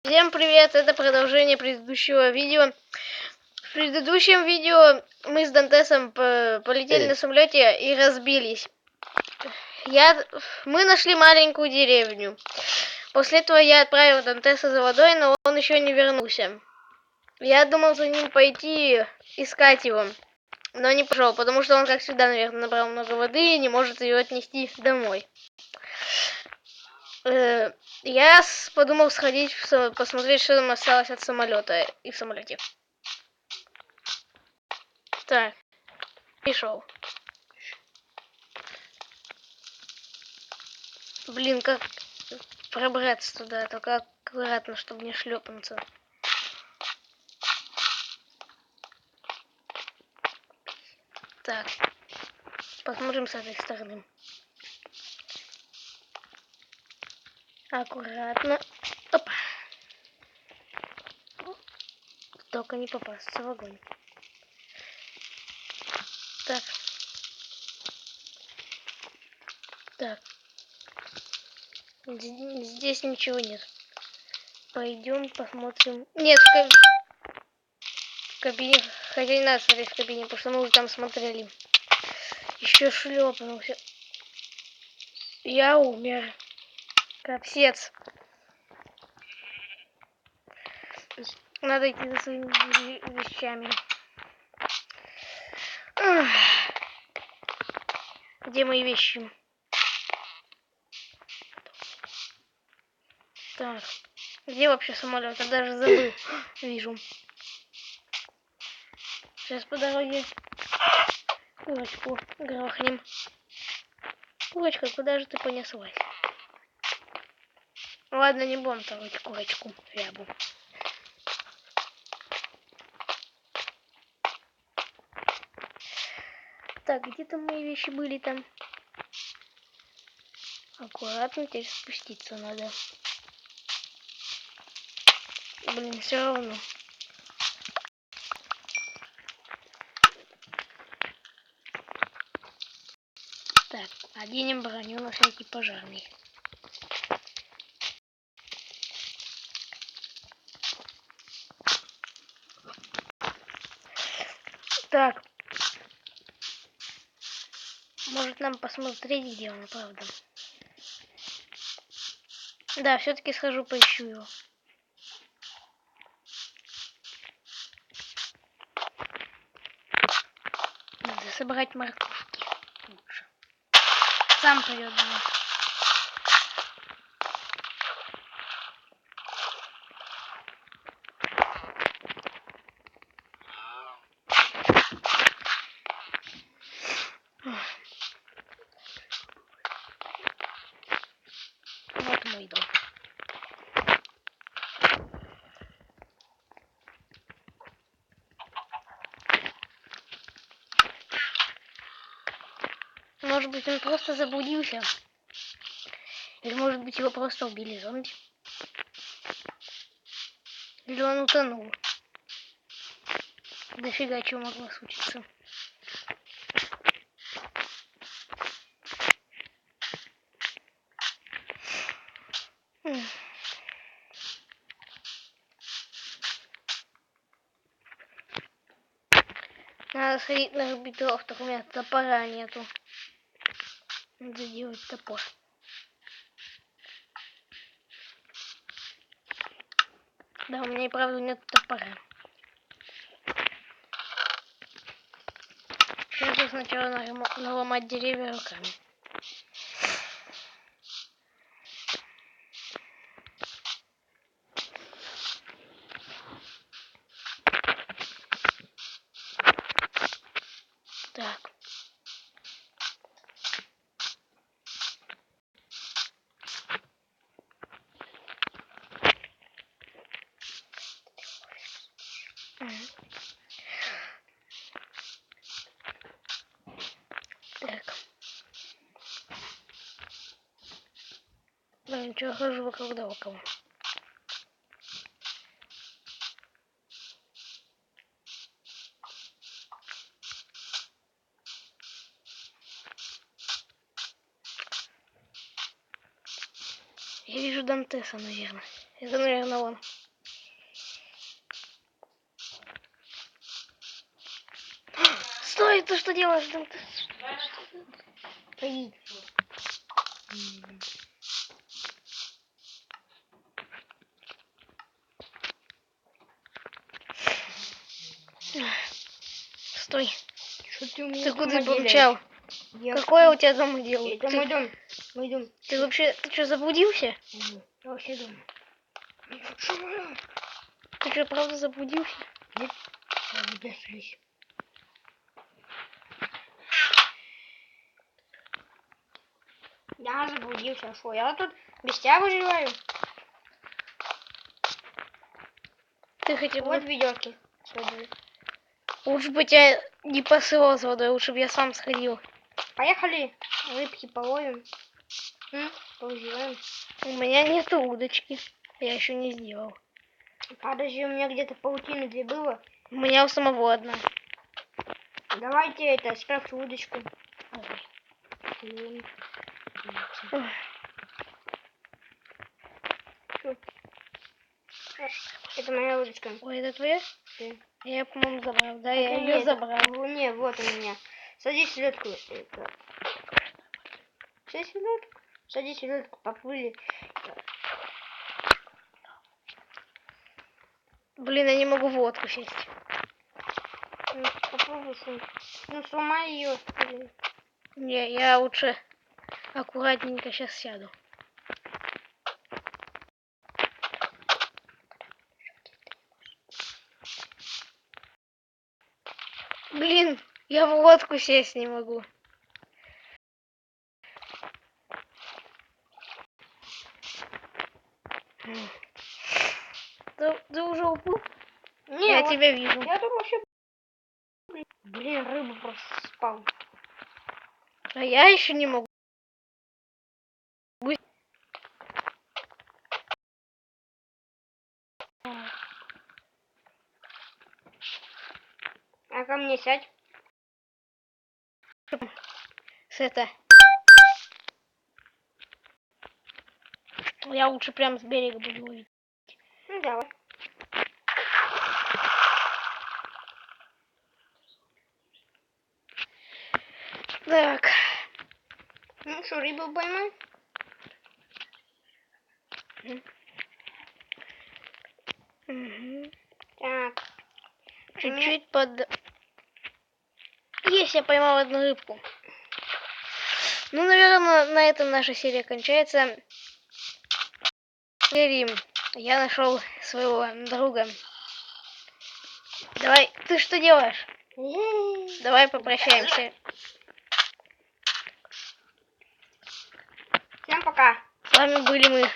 Всем привет, это продолжение предыдущего видео. В предыдущем видео мы с Дантесом полетели на самолете и разбились. Мы нашли маленькую деревню. После этого я отправил Дантеса за водой, но он еще не вернулся. Я думал за ним пойти искать его, но не пошел, потому что он, как всегда, наверное, набрал много воды и не может ее отнести домой. Я подумал сходить, посмотреть, что там осталось от самолета и в самолете. Так, пришел. Блин, как пробраться туда, только аккуратно, чтобы не шлепнуться. Так, посмотрим с этой стороны. Аккуратно. Опа. Только не попасться в огонь. Так. Так. Здесь ничего нет. Пойдем посмотрим. Нет, в кабине. Хотя не надо смотреть в кабине, потому что мы уже там смотрели. Еще шлепнулся. Я умер. Капсец. Надо идти за своими вещами. Где мои вещи? Так. Где вообще самолет? Я даже забыл. Вижу. Сейчас по дороге курочку грохнем. Курочка, куда же ты понеслась? Ладно, не будем трогать курочку. Рябу. Так, где там мои вещи были там? Аккуратно, теперь спуститься надо. Блин, все равно. Так, оденем броню на всякий пожарный. Так. Может нам посмотреть, где он, правда? Да, все-таки схожу, поищу его. Надо собрать морковки лучше. Сам придет домой. Вот мой дом. Может быть, он просто заблудился. Или может быть, его просто убили зомби. Или он утонул. Дофига чего могло случиться. Надо сходить на рубитов, только у меня топора нету. Надо делать топор. Да, у меня и правда нет топора. Сейчас сначала наломать деревья руками. Так. Так. Да, ничего, хожу вокруг да около. Я вижу Дантеса, наверное. Это, наверное, он. Стой, ты что делаешь? Пойди. Стой. Что ты Ты куда дома помчал? делаешь? Какое у тебя дома дело? Это мой дом. Мой дом. Ты вообще, ты что, заблудился? Я вообще дома. Ты что, правда заблудился? Нет, я выдохлюсь. Я заблудился, шо? Я тут без тебя выживаю. Ты хотя бы... Вот ведерки с водой. Лучше бы тебя не посылал с водой, лучше бы я сам сходил. Поехали, рыбки половим. Повзиваем. У меня нет удочки. Я еще не сделал. Подожди, у меня где-то паутины 2 было. У меня у самого одна. Давайте это, скрафчу удочку. Ой. Это моя удочка. Ой, это твоя? Да. Я, по-моему, забрал. Да, Хотя я ее нет, забрал. Не, вот у меня. Садись в лодку. Садись в лодку. Садись в лодку, поплыли. Блин, я не могу в лодку сесть. Попробуй. Ну, сломай ее. Не, я лучше аккуратненько сейчас сяду. Блин, я в лодку сесть не могу. Ты уже уплыл? Не, Я вот тебя вижу. я думаю, вообще... Блин, рыбу просто спал. А я еще не могу. А ко мне сядь. С это. Я лучше прям с берега буду ловить. Ну, давай. Так. Ну что, рыбу поймай? Угу. Так. Чуть-чуть под... Есть, я поймал одну рыбку. Ну, наверное, на этом наша серия кончается. Я нашел своего друга. Давай, ты что делаешь? Давай попрощаемся. Всем пока. С вами были мы,